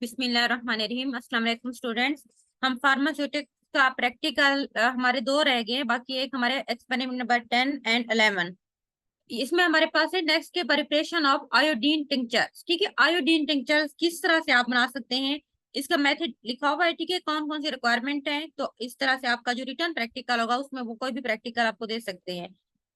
बिस्मिल्लाहिर्रहमानिर्रहीम। अस्सलाम वालेकुम स्टूडेंट्स। हम फार्मास्यूटिक्स का प्रैक्टिकल हमारे दो रह गए, बाकी एक हमारे एक्सपेरिमेंट नंबर 10 एंड 11। इसमें हमारे पास है नेक्स्ट के प्रिपरेशन ऑफ आयोडीन टिंचर्स। ठीक है, आयोडीन टिंचर्स किस तरह से आप बना सकते हैं, इसका मेथड लिखा हुआ है। ठीक है, कौन कौन सी रिक्वायरमेंट है, तो इस तरह से आपका जो रिटर्न प्रैक्टिकल होगा उसमें वो कोई भी प्रैक्टिकल आपको दे सकते हैं।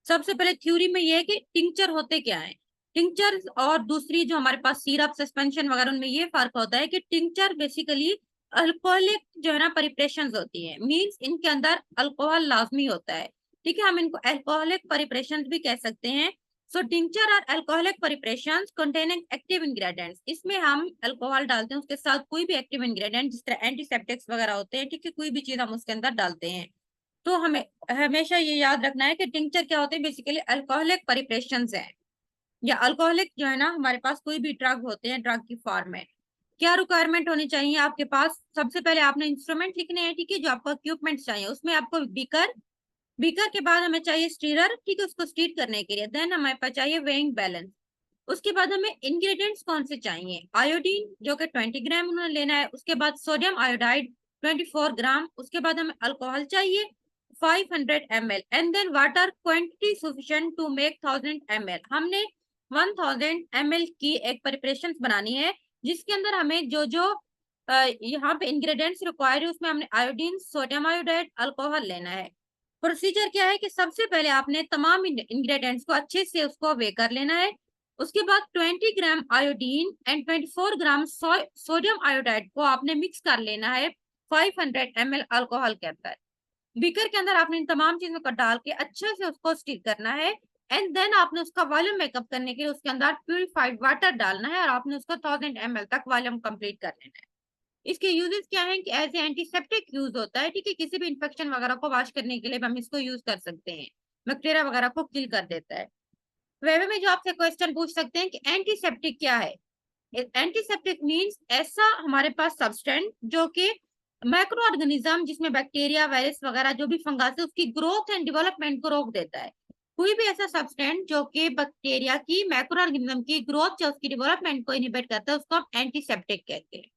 सबसे पहले थ्योरी में ये है कि टिंचर होते क्या है। टिंचर और दूसरी जो हमारे पास सिरप सस्पेंशन वगैरह, उनमें ये फर्क होता है कि टिंचर बेसिकली अल्कोहलिक जो है ना प्रिपरेशन होती है, मीन्स इनके अंदर अल्कोहल लाजमी होता है। ठीक है, हम इनको अल्कोहलिक प्रिपरेशन भी कह सकते हैं। सो टिंचर और alcoholic preparations containing active ingredients, इसमें हम अल्कोहल डालते हैं, उसके साथ कोई भी एक्टिव इंग्रेडिएंट जिस तरह एंटीसेप्टिक्स वगैरह होते हैं। ठीक है, कोई भी चीज हम उसके अंदर डालते हैं। तो हमें हमेशा ये याद रखना है कि टिंचर क्या होते हैं, बेसिकली अल्कोहलिक प्रिपरेशंस है, या अल्कोहलिक जो है ना हमारे पास कोई भी ड्रग होते हैं, ड्रग की फॉर्म में। क्या रिक्वायरमेंट होनी चाहिए आपके पास, सबसे पहले आपने इंस्ट्रूमेंट लिखने हैं। ठीक है, जो आपको इक्विपमेंट चाहिए उसमें आपको बीकर, बीकर के बाद हमें चाहिए स्टीरर। ठीक है, उसको स्टीर करने के लिए। देन हमें पास चाहिए वेइंग बैलेंस। उसके बाद हमें इंग्रेडिएंट्स कौन से चाहिए, आयोडीन जो कि 20 ग्राम उन्होंने लेना है, उसके बाद सोडियम आयोडाइड 24 ग्राम, उसके बाद हमें अल्कोहल चाहिए 500 ml, and then water quantity sufficient to make 1000 ml। हमने 1000 ml की एक प्रिपरेशन बनानी है, जिसके अंदर हमें जो जो यहाँ पे इंग्रेडिएंट्स रिक्वायर है उसमें हमने आयोडीन, सोडियम आयोडाइड, अल्कोहल लेना है। प्रोसीजर क्या है कि सबसे पहले आपने तमाम इंग्रेडिएंट्स को अच्छे से उसको वे कर लेना है। उसके बाद 20 gram iodine and 24 gram sodium iodide को आपने मिक्स कर लेना है 500 ml अल्कोहल के अंदर। बीकर के अंदर आपने इन तमाम चीजों को डाल के अच्छे से उसको स्टीर करना है, एंड देन आपने उसका वॉल्यूम मेकअप करने के लिए उसके अंदर प्यूरिफाइड वाटर डालना है, और आपने उसका 1000 ml तक वॉल्यूम कंप्लीट कर लेना है। इसके यूजेस क्या है कि एज ए एंटीसेप्टिक यूज होता है। ठीक है, किसी भी इंफेक्शन वगैरह को वॉश करने के लिए हम इसको यूज कर सकते हैं, बैक्टीरिया वगैरह को किल कर देता है। वेब में जो आपसे क्वेश्चन पूछ सकते हैं कि एंटीसेप्टिक क्या है। एंटीसेप्टिक मींस ऐसा हमारे पास सब्सटेंस जो कि माइक्रो ऑर्गेनिज्म, जिसमें बैक्टीरिया, वायरस वगैरह जो भी फंगस है, उसकी ग्रोथ एंड डेवलपमेंट को रोक देता है। कोई भी ऐसा सब्सटेंस जो कि बैक्टीरिया की, माइक्रो ऑर्गेनिज्म की ग्रोथ या उसकी डेवलपमेंट को इनहिबिट करता है, उसको हम एंटीसेप्टिक कहते हैं।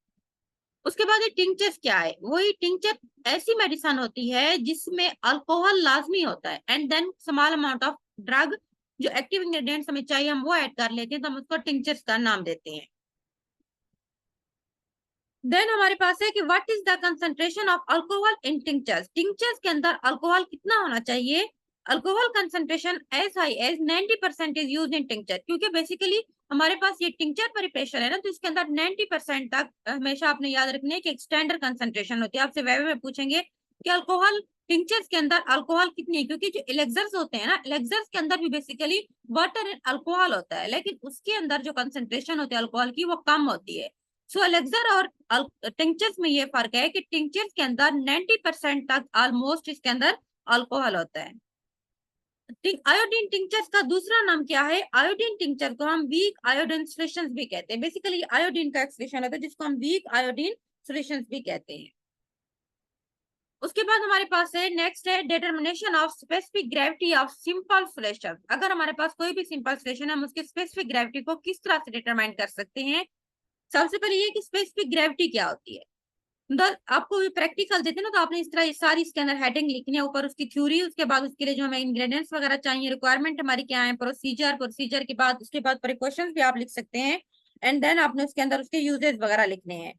उसके बाद ये टिंचर्स क्या है, वही टिंचर ऐसी मेडिसिन होती है जिसमें अल्कोहल लाजमी होता है, and then small amount of drug, जो एक्टिव इंग्रेडिएंट्स हमें चाहिए हम वो ऐड कर लेते हैं, तो हम उसको टिंचर्स का नाम देते हैं। देन हमारे पास है कि what is the concentration of alcohol in tinctures. Tinctures के अंदर अल्कोहल कितना होना चाहिए, alcohol concentration as high as 90% is use in tincture, क्योंकि बेसिकली हमारे पास ये टिंचर प्रिपरेशन है ना, तो इसके अंदर 90% तक हमेशा आपने याद रखना है कि एक स्टैंडर्ड कंसंट्रेशन होती है। आपसे वेब में पूछेंगे कि अल्कोहल टिंचर्स के अंदर अल्कोहल कितनी है, क्योंकि जो एलेक्सर्स होते हैं ना, एलेक्सर्स के अंदर भी बेसिकली वाटर एंड अल्कोहल होता है, लेकिन उसके अंदर जो कंसंट्रेशन होती है अल्कोहल की वो कम होती है। सो एलेक्सर और टिंचर्स में ये फर्क है कि टिंचर्स के अंदर 90% तक ऑलमोस्ट इसके अंदर अल्कोहल होता है। आयोडीन टिंचर्स का दूसरा नाम क्या है, आयोडीन टिंचर को हम वीक आयोडीन सॉल्यूशंस भी कहते हैं। बेसिकली आयोडीन का एक्सप्रेशन होता है जिसको हम वीक आयोडीन सॉल्यूशंस भी कहते हैं। उसके बाद हमारे पास है नेक्स्ट है determination of specific gravity of simple solution. अगर हमारे पास कोई भी सिंपल सॉल्यूशन है, हम उसकी स्पेसिफिक ग्रेविटी को किस तरह से डिटरमाइन कर सकते हैं। सबसे पहले ये कि स्पेसिफिक ग्रेविटी क्या होती है। आपको प्रैक्टिकल देते हैं ना, तो आपने इस तरह ये सारी इसके अंदर हेडिंग लिखनी है, ऊपर उसकी थ्योरी, उसके बाद उसके लिए जो हमें इंग्रेडिएंट्स वगैरह चाहिए, रिक्वायरमेंट हमारी क्या है, प्रोसीजर, प्रोसीजर के बाद उसके बाद प्रिकॉशंस भी आप लिख सकते हैं, एंड देन आपने उसके अंदर उसके यूजेस वगैरह लिखने हैं।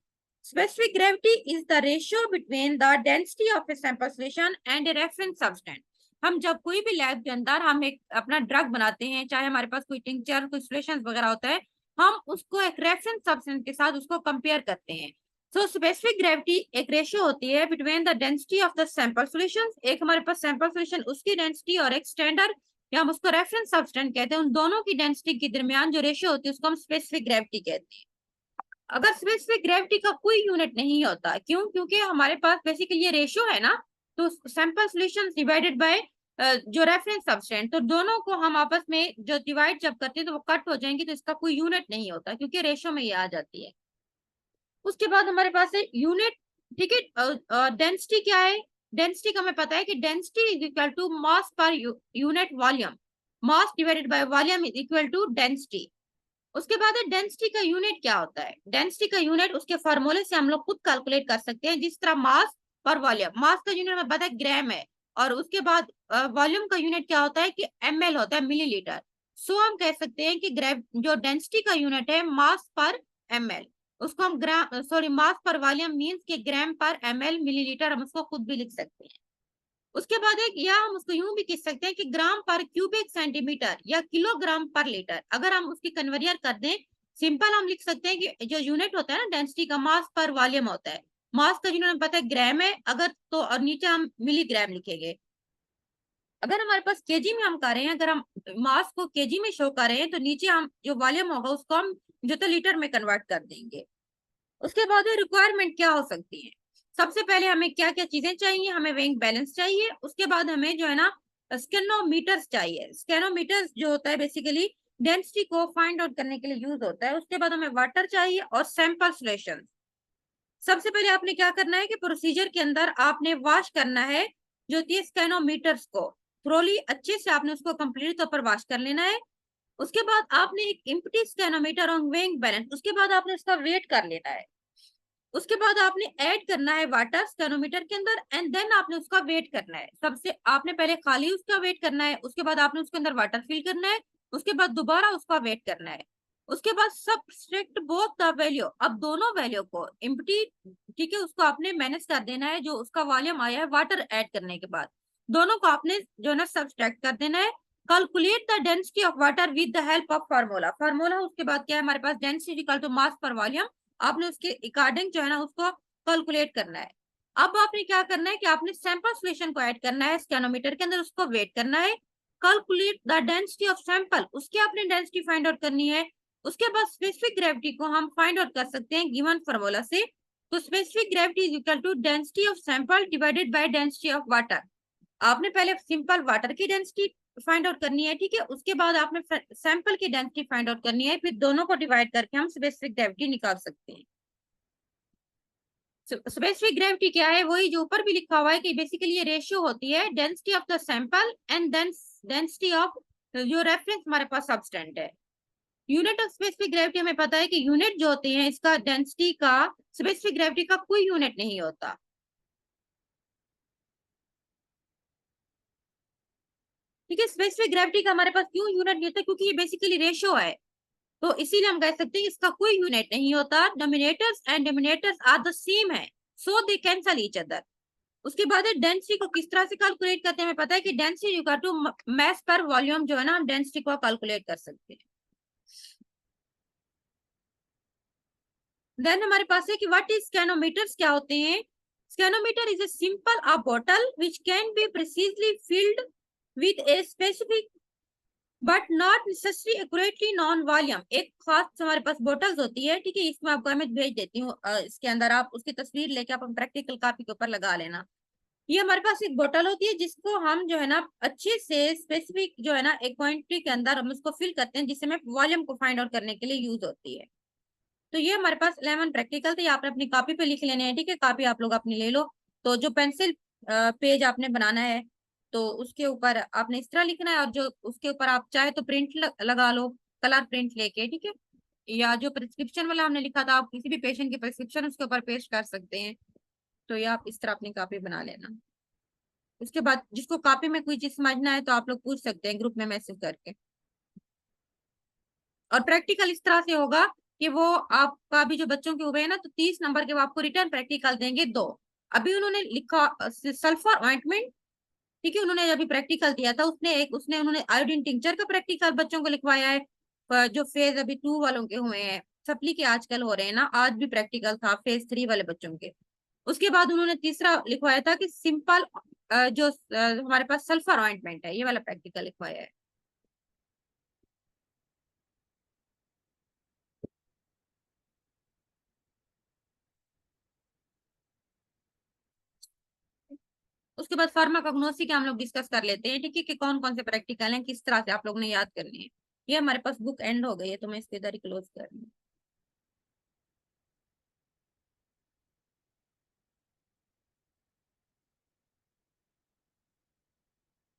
Specific gravity is the ratio between the density of a sample solution and a reference substance. हम जब कोई भी लैब के अंदर हम एक अपना ड्रग बनाते हैं, चाहे हमारे पास कोई टिंचर, कोई सॉल्यूशंस वगैरह होता है, हम उसको एक रेफरेंस सब्सटेंस के साथ उसको कंपेयर करते हैं। सो स्पेसिफिक ग्रेविटी एक रेशियो होती है between the density of the sample solution, एक हमारे पास सैंपल सॉल्यूशन उसकी डेंसिटी और एक स्टैंडर्ड या हम उसको रेफरेंस सब्सटेंस कहते हैं, उन दोनों की डेंसिटी के दरमियान जो रेशियो होती है उसको हम स्पेसिफिक ग्रेविटी कहते हैं। अगर स्पेसिफिक ग्रेविटी का कोई यूनिट नहीं होता, क्यों, क्योंकि हमारे पास बेसिकली ये रेशियो है ना, तो सैंपल सॉल्यूशन डिवाइडेड बाय जो रेफरेंस सब्सटेंस, तो दोनों को हम आपस में जो डिवाइड जब करते हैं तो वो कट हो जाएंगे, तो इसका कोई यूनिट नहीं होता क्योंकि रेशियो में ये आ जाती है। उसके बाद हमारे पास है यूनिट। ठीक है, डेंसिटी क्या है, डेंसिटी का हमें पता है कि density is equal to mass per unit volume, mass divided by volume is equal to density. उसके बाद है डेंसिटी का यूनिट क्या होता है। डेंसिटी का यूनिट उसके फॉर्मूले से हम लोग खुद कैलकुलेट कर सकते हैं, जिस तरह मास पर वॉल्यूम, मास का यूनिट हमें पता है ग्राम है, और उसके बाद वॉल्यूम का यूनिट क्या होता है कि ml होता है, मिलीलीटर। सो हम कह सकते हैं कि ग्रेव जो डेंसिटी का यूनिट है मास पर ml, उसको हम ग्राम सॉरी मास पर वॉल्यूम मींस के ग्राम पर ml मिलीलीटर, हम उसको खुद भी लिख सकते हैं। उसके बाद एक, या हम उसको यूं भी कह सकते हैं कि ग्राम पर क्यूबिक सेंटीमीटर या किलोग्राम पर लीटर, अगर हम उसकी कन्वर्जन कर दें सिंपल हम लिख सकते हैं कि जो यूनिट होता है ना डेंसिटी का, मास पर वॉल्यूम होता है। मास का यूनिट हमें पता है ग्राम है, अगर तो और नीचे हम मिलीग्राम लिखेंगे। अगर हमारे पास केजी में हम कर रहे हैं, अगर हम मास को केजी में शो कर रहे हैं, तो नीचे हम जो वॉल्यूम होगा उसको हम जो तो लीटर में कन्वर्ट कर देंगे। उसके बाद रिक्वायरमेंट क्या हो सकती है। सबसे पहले हमें क्या क्या चीजें चाहिए, हमें वेइंग बैलेंस चाहिए, उसके बाद हमें जो है ना स्केनोमीटर्स चाहिए। स्केनोमीटर्स जो होता है बेसिकली डेंसिटी को फाइंड आउट करने के लिए यूज होता है। उसके बाद हमें वाटर चाहिए और सैंपल सोल्यूशन। सबसे पहले आपने क्या करना है कि प्रोसीजर के अंदर आपने वॉश करना है जो थी स्केनोमीटर्स को थ्रोली, अच्छे से आपने उसको कंप्लीट तौर पर वॉश कर लेना है। उसके बाद आपने एक इम्प्टी स्केनोमीटर और वेइंग बैलेंस, उसके बाद आपने उसका वेट कर लेना है। उसके बाद आपने ऐड करना है वाटर स्कैनोमीटर के अंदर, एंड देन आपने उसका वेट करना है। सबसे आपने पहले खाली उसका वेट करना है, उसके बाद आपने उसके अंदर वाटर फिल करना है, उसके बाद दोबारा उसका वेट करना है। उसके बाद सब्सट्रैक्ट बोथ द वैल्यू, अब दोनों वैल्यू को एम्प्टी, ठीक है, उसको आपने मैनेज कर देना है जो उसका वॉल्यूम आया है वाटर ऐड करने के बाद, दोनों को आपने जो है ना सब्सट्रैक्ट कर देना है। Calculate the density of water with the help of formula. Formula उसके बाद क्या है हमारे पास, डेंसिटी इक्वल टू मास पर वॉल्यूम, आपने उसके अकॉर्डिंग जो है ना उसको कैलकुलेट करना है। अब आपने क्या करना है कि आपने सैंपल सोल्यूशन को ऐड करना है स्कैनोमीटर के अंदर, उसको वेट करना है। Calculate the density of sample, उसकी आपने डेंसिटी फाइंड आउट करनी है। उसके बाद स्पेसिफिक ग्रेविटी को हम फाइंड आउट कर सकते हैं गिवन फार्मूला से। तो specific gravity is equal to density of sample divided by density of water. आपने पहले सिंपल वाटर की डेंसिटी फाइंड आउट करनी है, ठीक है, उसके बाद आपने सैंपल की डेंसिटी फाइंड आउट करनी है, फिर दोनों को डिवाइड करके हम स्पेसिफिक ग्रेविटी निकाल सकते हैं। स्पेसिफिक ग्रेविटी क्या है, वही जो ऊपर भी लिखा हुआ है कि बेसिकली ये रेशियो होती है density of the sample and density of जो रेफरेंस हमारे पास सब्सटेंट है। यूनिट ऑफ स्पेसिफिक ग्रेविटी हमें पता है कि यूनिट जो होते हैं इसका डेंसिटी का, स्पेसिफिक ग्रेविटी का कोई यूनिट नहीं होता। ठीक है, स्पेसिफिक ग्रेविटी का हमारे पास क्यों यूनिट नहीं होता, क्योंकि ये बेसिकली रेशियो है, तो इसीलिए हम कह सकते हैं इसका कोई यूनिट नहीं होता। Dominators and denominators are the same है, so they cancel each other. उसके बाद डेंसिटी को किस तरह से कैलकुलेट करते हैं, हमें पता है कि डेंसिटी इक्वल टू मास पर वॉल्यूम, जो है ना हम डेंसिटी को कैलकुलेट कर सकते हैं। देन हमारे पास है कि व्हाट इज स्कैनोमीटर्स, क्या होते हैं। Scanometer is a simple a bottle which can be precisely filled with a specific but not necessary accurately known volume. एक खास हमारे पास बोटल्स होती है, ठीक है, इसमें आपको इमेज भेज देती हूँ, इसके अंदर आप उसकी तस्वीर लेके आप प्रैक्टिकल कॉपी के ऊपर लगा लेना। ये हमारे पास एक बोतल होती है जिसको हम जो है ना अच्छे से स्पेसिफिक जो है ना एक क्वांटिटी के अंदर हम उसको फिल करते हैं, जिससे हमें वॉल्यूम को फाइंड आउट करने के लिए यूज होती है। तो ये हमारे पास 11 प्रैक्टिकल थे, आपने अपनी कॉपी पे लिख लेने हैं, ठीक है, कॉपी आप लोग अपनी ले लो। तो जो पेंसिल पेज आपने बनाना है, तो उसके ऊपर आपने इस तरह लिखना है, और जो उसके ऊपर आप चाहे तो प्रिंट लगा लो, कलर प्रिंट लेके, ठीक है, या जो प्रिस्क्रिप्शन वाला हमने लिखा था आप किसी भी पेशेंट की प्रिस्क्रिप्शन उसके ऊपर पेस्ट कर सकते हैं। तो ये आप इस तरह अपनी कॉपी बना लेना। उसके बाद जिसको कॉपी में कोई चीज समझना है तो आप लोग पूछ सकते हैं ग्रुप में मैसेज करके। और प्रैक्टिकल इस तरह से होगा कि वो आपका भी जो बच्चों के हुए हैं ना, तो 30 नंबर के वो आपको रिटर्न प्रैक्टिकल देंगे दो। अभी उन्होंने लिखा सल्फर ऑइंटमेंट, ठीक है, उन्होंने अभी प्रैक्टिकल दिया था, उन्होंने आयोडीन टिंचर का प्रैक्टिकल बच्चों को लिखवाया है। जो फेज अभी 2 वालों के हुए हैं, सप्ली के आजकल हो रहे हैं ना, आज भी प्रैक्टिकल था फेज 3 वाले बच्चों के। उसके बाद उन्होंने तीसरा लिखवाया था कि सिंपल जो हमारे पास सल्फर ऑइंटमेंट है, ये वाला प्रैक्टिकल लिखवाया है। उसके बाद फार्माकोग्नोसी के हम लोग डिस्कस कर लेते हैं, ठीक है, कि कौन कौन से प्रैक्टिकल हैं, किस तरह से आप लोग ने याद करनी है। ये हमारे पास बुक एंड हो गई है, तो मैं इसके इधर ही क्लोज कर रही हूँ।